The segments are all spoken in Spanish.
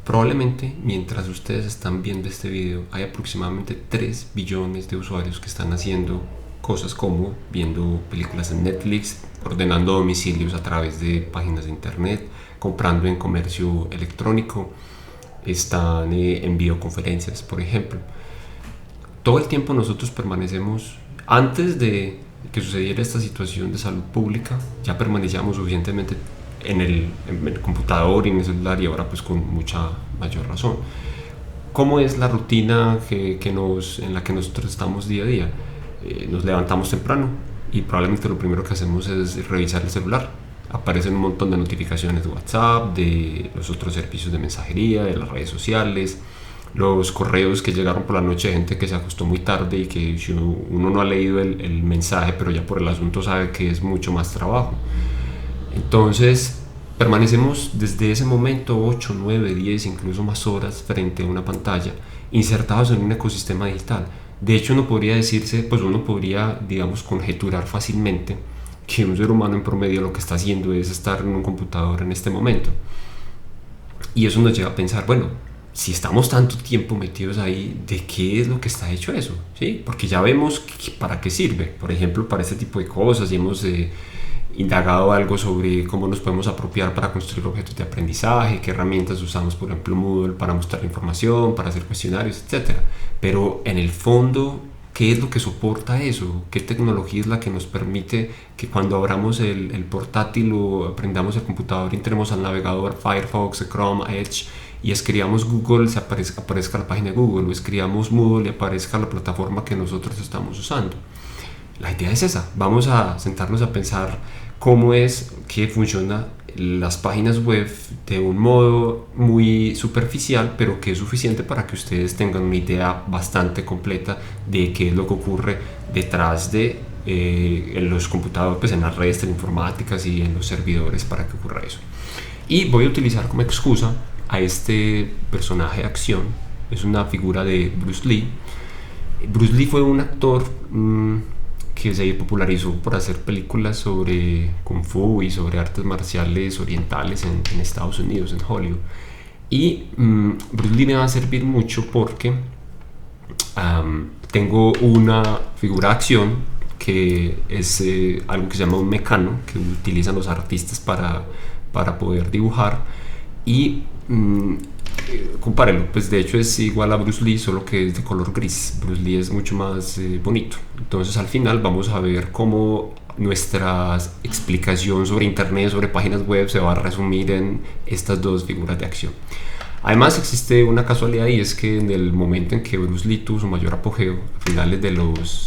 Probablemente mientras ustedes están viendo este video hay aproximadamente 3 billones de usuarios que están haciendo cosas como viendo películas en Netflix, ordenando domicilios a través de páginas de internet, comprando en comercio electrónico, están en videoconferencias, por ejemplo. Todo el tiempo nosotros permanecemos, antes de que sucediera esta situación de salud pública, ya permanecíamos suficientemente en el computador y en el celular, y ahora pues con mucha mayor razón. ¿Cómo es la rutina en la que nosotros estamos día a día? Nos levantamos temprano y probablemente lo primero que hacemos es revisar el celular. Aparecen un montón de notificaciones de WhatsApp, de los otros servicios de mensajería, de las redes sociales, los correos que llegaron por la noche de gente que se acostó muy tarde y que si uno no ha leído el mensaje, pero ya por el asunto sabe que es mucho más trabajo. Entonces permanecemos desde ese momento 8, 9, 10, incluso más horas frente a una pantalla, insertados en un ecosistema digital. De hecho, uno podría, digamos, conjeturar fácilmente que un ser humano en promedio lo que está haciendo es estar en un computador en este momento. Y eso nos lleva a pensar, bueno, si estamos tanto tiempo metidos ahí, ¿de qué es lo que está hecho eso? ¿Sí? Porque ya vemos para qué sirve, por ejemplo, para este tipo de cosas, y hemos indagado algo sobre cómo nos podemos apropiar para construir objetos de aprendizaje, qué herramientas usamos, por ejemplo, Moodle para mostrar información, para hacer cuestionarios, etc. Pero en el fondo, ¿qué es lo que soporta eso? ¿Qué tecnología es la que nos permite que cuando abramos el portátil o aprendamos el computador y entremos al navegador Firefox, Chrome, Edge y escribamos Google, aparezca la página de Google, o escribamos Moodle y aparezca la plataforma que nosotros estamos usando? La idea es esa. Vamos a sentarnos a pensar cómo es que funcionan las páginas web de un modo muy superficial, pero que es suficiente para que ustedes tengan una idea bastante completa de qué es lo que ocurre detrás de en los computadores, pues en las redes teleinformáticas y en los servidores para que ocurra eso. Y voy a utilizar como excusa a este personaje de acción. Es una figura de Bruce Lee. Bruce Lee fue un actor que se popularizó por hacer películas sobre Kung Fu y sobre artes marciales orientales en Estados Unidos, en Hollywood. Y Bruce Lee me va a servir mucho porque tengo una figura de acción que es algo que se llama un mecano, que utilizan los artistas para poder dibujar. Y compárenlo, pues de hecho es igual a Bruce Lee, solo que es de color gris. Bruce Lee es mucho más bonito. Entonces al final vamos a ver cómo nuestra explicación sobre internet, sobre páginas web, se va a resumir en estas dos figuras de acción. Además existe una casualidad, y es que en el momento en que Bruce Lee tuvo su mayor apogeo, a finales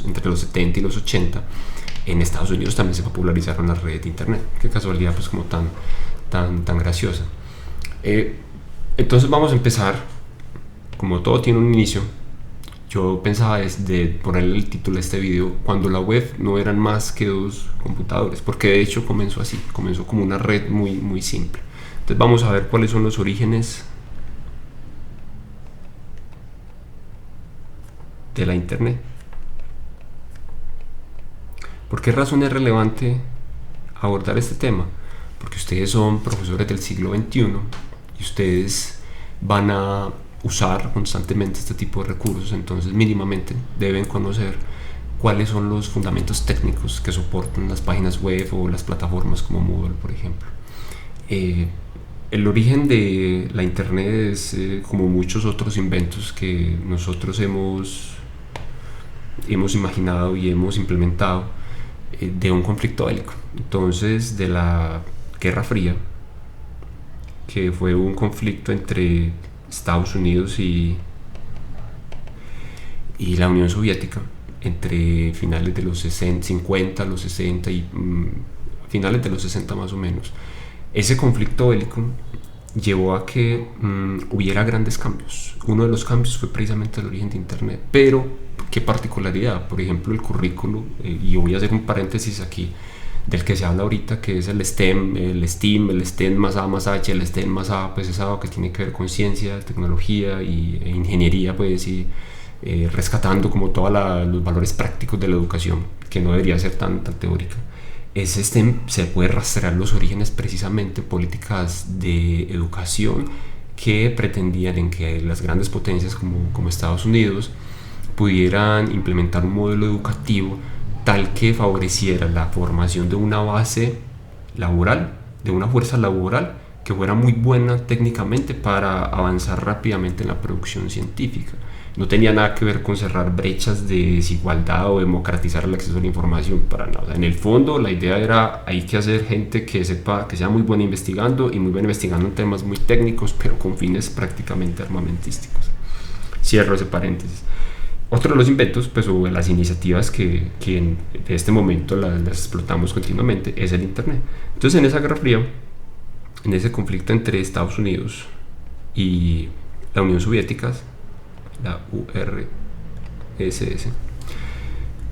entre los 70 y los 80, en Estados Unidos también se popularizaron las redes de internet. Qué casualidad, pues como tan graciosa. Entonces vamos a empezar. Como todo tiene un inicio, yo pensaba de ponerle el título a este video cuando la web no eran más que 2 computadores, porque de hecho comenzó así, comenzó como una red muy, muy simple. Entonces vamos a ver cuáles son los orígenes de la internet. ¿Por qué razón es relevante abordar este tema? Porque ustedes son profesores del siglo XXI y ustedes van a usar constantemente este tipo de recursos, entonces mínimamente deben conocer cuáles son los fundamentos técnicos que soportan las páginas web o las plataformas como Moodle, por ejemplo. El origen de la internet es como muchos otros inventos que nosotros hemos imaginado y hemos implementado, de un conflicto bélico. Entonces, de la Guerra Fría, que fue un conflicto entre Estados Unidos y la Unión Soviética entre finales de los 50, los 60 y finales de los 60 más o menos. Ese conflicto bélico llevó a que hubiera grandes cambios. Uno de los cambios fue precisamente el origen de internet, pero qué particularidad. Por ejemplo, el currículo, y voy a hacer un paréntesis aquí, del que se habla ahorita, que es el STEM, el STEAM, el STEM más A más H, el STEM más A, pues es algo que tiene que ver con ciencia, tecnología e ingeniería, pues, y rescatando como todos los valores prácticos de la educación, que no debería ser tan teórica. Ese STEM se puede rastrear los orígenes precisamente políticas de educación que pretendían en que las grandes potencias como Estados Unidos pudieran implementar un modelo educativo tal que favoreciera la formación de una base laboral, de una fuerza laboral que fuera muy buena técnicamente para avanzar rápidamente en la producción científica. No tenía nada que ver con cerrar brechas de desigualdad o democratizar el acceso a la información, para nada. En el fondo, la idea era, hay que hacer gente que sepa, que sea muy buena investigando y muy buena investigando en temas muy técnicos, pero con fines prácticamente armamentísticos. Cierro ese paréntesis. Otro de los inventos, pues, o de las iniciativas que en este momento las explotamos continuamente, es el Internet. Entonces, en esa Guerra Fría, en ese conflicto entre Estados Unidos y la Unión Soviética, la URSS,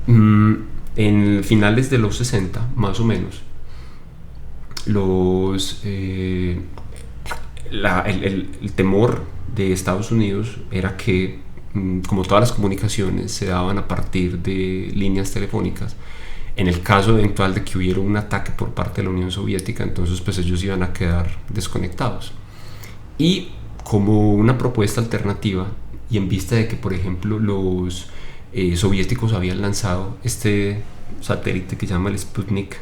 en finales de los 60, más o menos, el temor de Estados Unidos era que, como todas las comunicaciones se daban a partir de líneas telefónicas, en el caso eventual de que hubiera un ataque por parte de la Unión Soviética, entonces pues ellos iban a quedar desconectados. Y como una propuesta alternativa, y en vista de que, por ejemplo, los soviéticos habían lanzado este satélite que se llama el Sputnik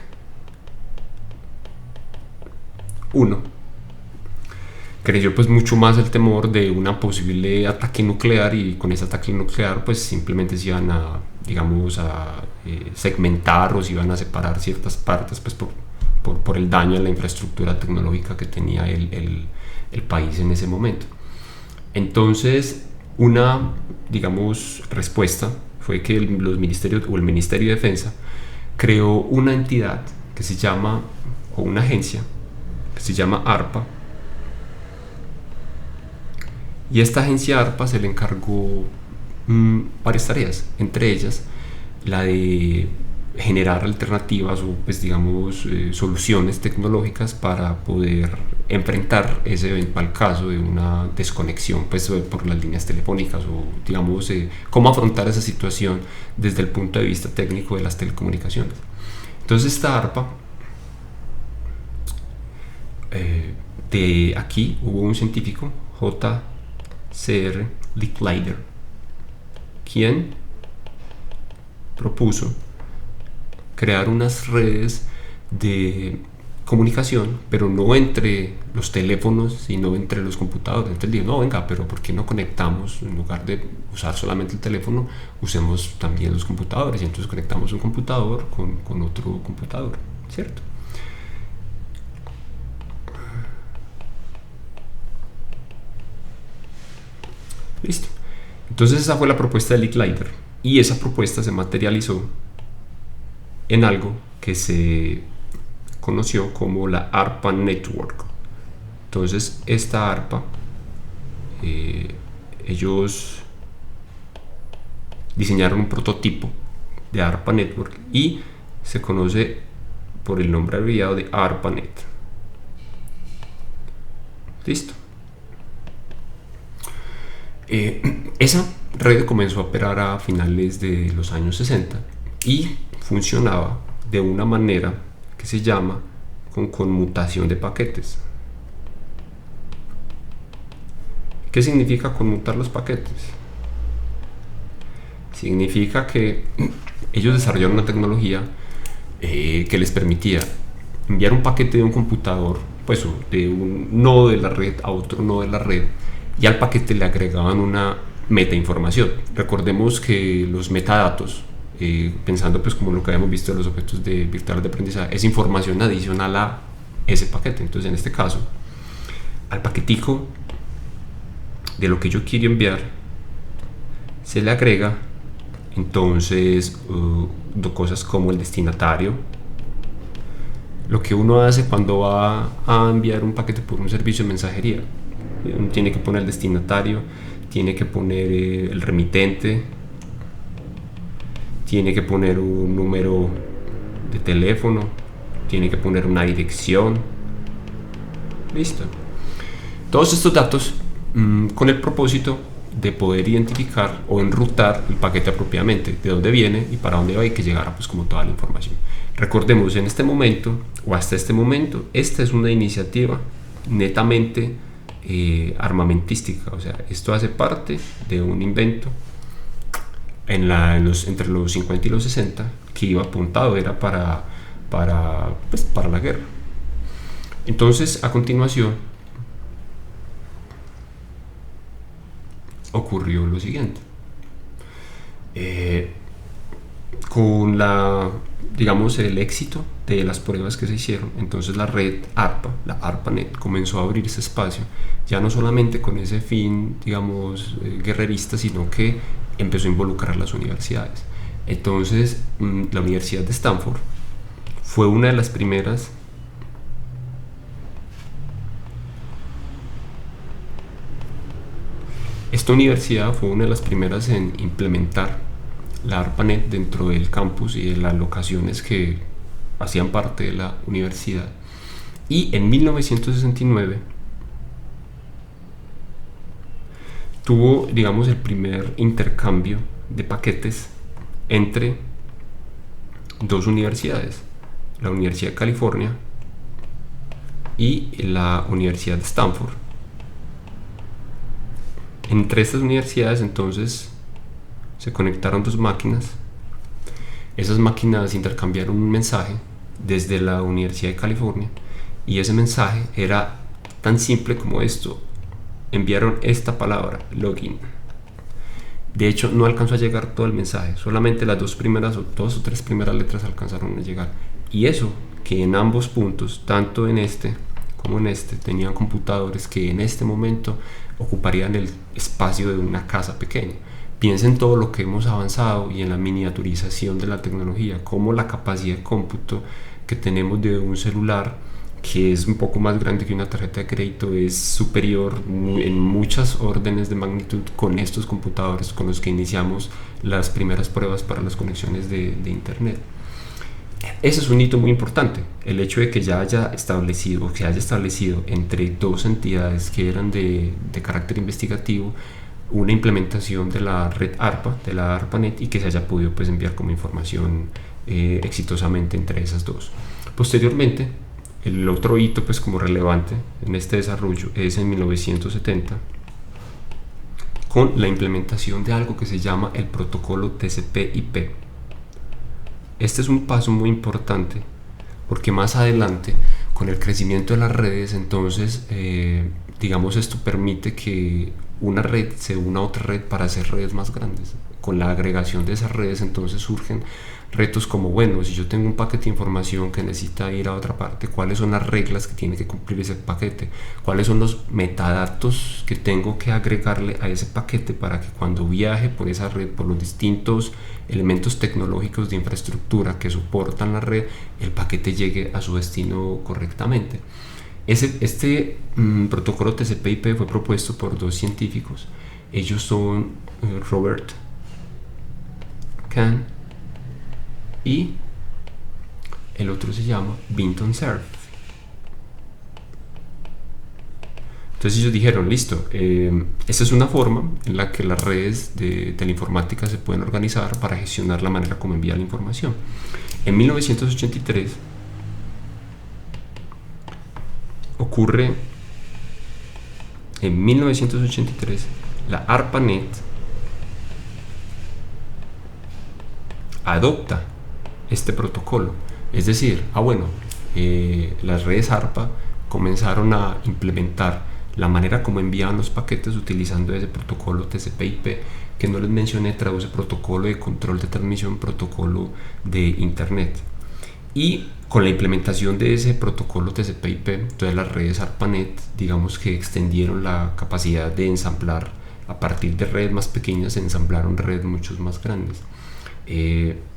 1, creció pues mucho más el temor de un posible ataque nuclear, y con ese ataque nuclear pues simplemente se iban a, digamos, a segmentar, o se iban a separar ciertas partes pues por el daño a la infraestructura tecnológica que tenía el país en ese momento. Entonces, una, digamos, respuesta fue que el Ministerio de Defensa creó una entidad que se llama, o una agencia que se llama ARPA, y esta agencia ARPA se le encargó varias tareas, entre ellas la de generar alternativas o, pues, digamos, soluciones tecnológicas para poder enfrentar ese eventual caso de una desconexión pues por las líneas telefónicas, o, digamos, cómo afrontar esa situación desde el punto de vista técnico de las telecomunicaciones. Entonces, esta ARPA, de aquí hubo un científico, J.C.R. Licklider, quien propuso crear unas redes de comunicación, pero no entre los teléfonos, sino entre los computadores. Entonces digo, no, venga, pero ¿por qué no conectamos, en lugar de usar solamente el teléfono, usemos también los computadores? Y entonces conectamos un computador con otro computador, ¿cierto? Listo. Entonces esa fue la propuesta de Licklider, y esa propuesta se materializó en algo que se conoció como la ARPA Network. Entonces, esta ARPA, ellos diseñaron un prototipo de ARPA Network y se conoce por el nombre abreviado de ARPANET. Listo. Esa red comenzó a operar a finales de los años 60 y funcionaba de una manera que se llama con conmutación de paquetes. ¿Qué significa conmutar los paquetes? Significa que ellos desarrollaron una tecnología que les permitía enviar un paquete de un computador, pues de un nodo de la red a otro nodo de la red, y al paquete le agregaban una metainformación. Recordemos que los metadatos, pensando pues como lo que habíamos visto de los objetos virtuales de aprendizaje, es información adicional a ese paquete. Entonces, en este caso, al paquetico de lo que yo quiero enviar se le agrega entonces cosas como el destinatario, lo que uno hace cuando va a enviar un paquete por un servicio de mensajería. Uno tiene que poner el destinatario, tiene que poner el remitente, tiene que poner un número de teléfono, tiene que poner una dirección. Listo. Todos estos datos con el propósito de poder identificar o enrutar el paquete apropiadamente, de dónde viene y para dónde va, y que llegara pues como toda la información. Recordemos, en este momento o hasta este momento, esta es una iniciativa netamente armamentística, o sea, esto hace parte de un invento entre los 50 y los 60 que iba apuntado, era para la guerra. Entonces, a continuación ocurrió lo siguiente. Con el éxito de las pruebas que se hicieron, entonces la red ARPA, la ARPANET, comenzó a abrirse espacio, ya no solamente con ese fin, guerrerista, sino que empezó a involucrar a las universidades. Entonces, la Universidad de Stanford fue una de las primeras Esta universidad fue una de las primeras en implementar la ARPANET dentro del campus y de las locaciones que hacían parte de la universidad. Y en 1969 tuvo, el primer intercambio de paquetes entre dos universidades, la Universidad de California y la Universidad de Stanford. Entre estas universidades entonces se conectaron dos máquinas. Esas máquinas intercambiaron un mensaje desde la Universidad de California, y ese mensaje era tan simple como esto: enviaron esta palabra, login. De hecho, no alcanzó a llegar todo el mensaje, solamente las dos o tres primeras letras alcanzaron a llegar. Y eso, que en ambos puntos, tanto en este como en este, tenían computadores que en este momento ocuparían el espacio de una casa pequeña. Piensen todo lo que hemos avanzado y en la miniaturización de la tecnología, como la capacidad de cómputo que tenemos de un celular, que es un poco más grande que una tarjeta de crédito, es superior en muchas órdenes de magnitud con estos computadores con los que iniciamos las primeras pruebas para las conexiones de internet. Ese es un hito muy importante, el hecho de que ya haya establecido entre dos entidades que eran de carácter investigativo una implementación de la red ARPA, de la ARPANET, y que se haya podido pues enviar como información exitosamente entre esas dos. Posteriormente, el otro hito pues como relevante en este desarrollo es en 1970 con la implementación de algo que se llama el protocolo TCP/IP. Este es un paso muy importante porque más adelante, con el crecimiento de las redes, entonces esto permite que una red se una a otra red para hacer redes más grandes. Con la agregación de esas redes entonces surgen retos como, bueno, si yo tengo un paquete de información que necesita ir a otra parte, ¿cuáles son las reglas que tiene que cumplir ese paquete? ¿Cuáles son los metadatos que tengo que agregarle a ese paquete para que cuando viaje por esa red, por los distintos elementos tecnológicos de infraestructura que soportan la red, el paquete llegue a su destino correctamente? Este protocolo TCP/IP fue propuesto por dos científicos. Ellos son Robert Kahn y el otro se llama Vinton Cerf. Entonces ellos dijeron, listo, esta es una forma en la que las redes de la informática se pueden organizar para gestionar la manera como envía la información. En 1983 la ARPANET adopta este protocolo. Es decir, las redes ARPA comenzaron a implementar la manera como envían los paquetes utilizando ese protocolo TCP/IP, que no les mencioné, traduce protocolo de control de transmisión, protocolo de internet. Y con la implementación de ese protocolo TCP/IP, entonces las redes ARPANET, que extendieron la capacidad de ensamblar a partir de redes más pequeñas, se ensamblaron redes mucho más grandes.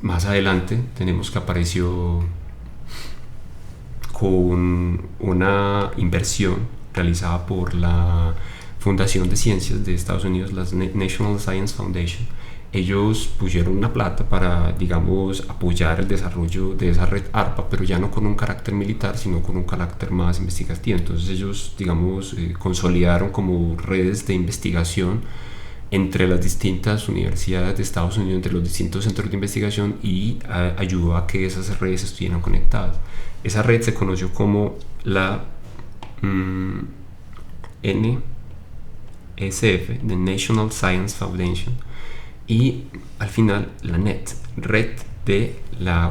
Más adelante tenemos que apareció con una inversión realizada por la Fundación de Ciencias de Estados Unidos, la National Science Foundation, ellos pusieron una plata para, digamos, apoyar el desarrollo de esa red ARPA, pero ya no con un carácter militar, sino con un carácter más investigativo. Entonces ellos, digamos, consolidaron como redes de investigación entre las distintas universidades de Estados Unidos, entre los distintos centros de investigación, y ayudó a que esas redes estuvieran conectadas. Esa red se conoció como la NSF, the National Science Foundation, y al final la NET, red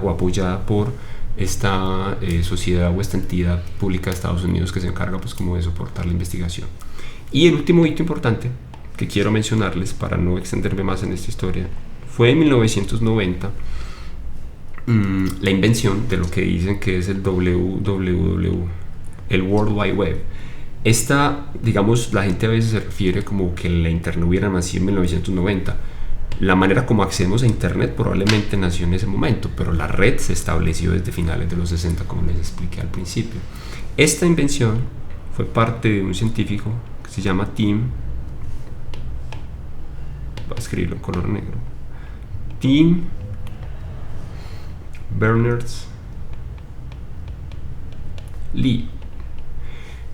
o apoyada por esta sociedad o esta entidad pública de Estados Unidos que se encarga pues como de soportar la investigación. Y el último hito importante que quiero mencionarles para no extenderme más en esta historia fue en 1990 la invención de lo que dicen que es el WWW, el World Wide Web. Esta, digamos, la gente a veces se refiere como que la internet hubiera nacido en 1990. La manera como accedemos a internet probablemente nació en ese momento, pero la red se estableció desde finales de los 60, como les expliqué al principio. Esta invención fue parte de un científico que se llama Tim, voy a escribirlo en color negro, Tim Berners-Lee.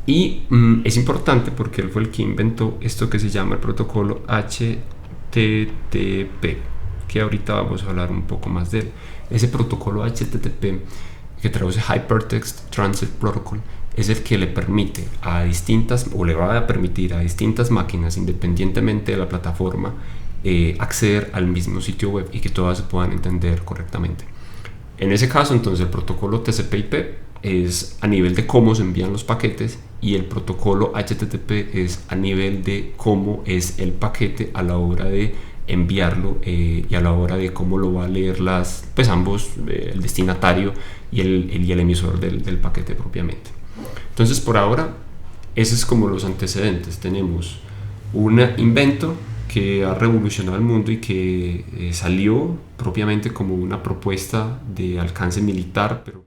Y es importante porque él fue el que inventó esto que se llama el protocolo HTTP, que ahorita vamos a hablar un poco más de él. Ese protocolo HTTP, que traduce Hypertext Transit Protocol, es el que le permite a distintas, o le va a permitir a distintas máquinas, independientemente de la plataforma, acceder al mismo sitio web y que todas se puedan entender correctamente. En ese caso, entonces, el protocolo TCP/IP es a nivel de cómo se envían los paquetes, y el protocolo HTTP es a nivel de cómo es el paquete a la hora de enviarlo y a la hora de cómo lo va a leer pues ambos, el destinatario y el emisor del paquete propiamente. Entonces, por ahora, esos es como los antecedentes. Tenemos un invento que ha revolucionado el mundo y que salió propiamente como una propuesta de alcance militar, pero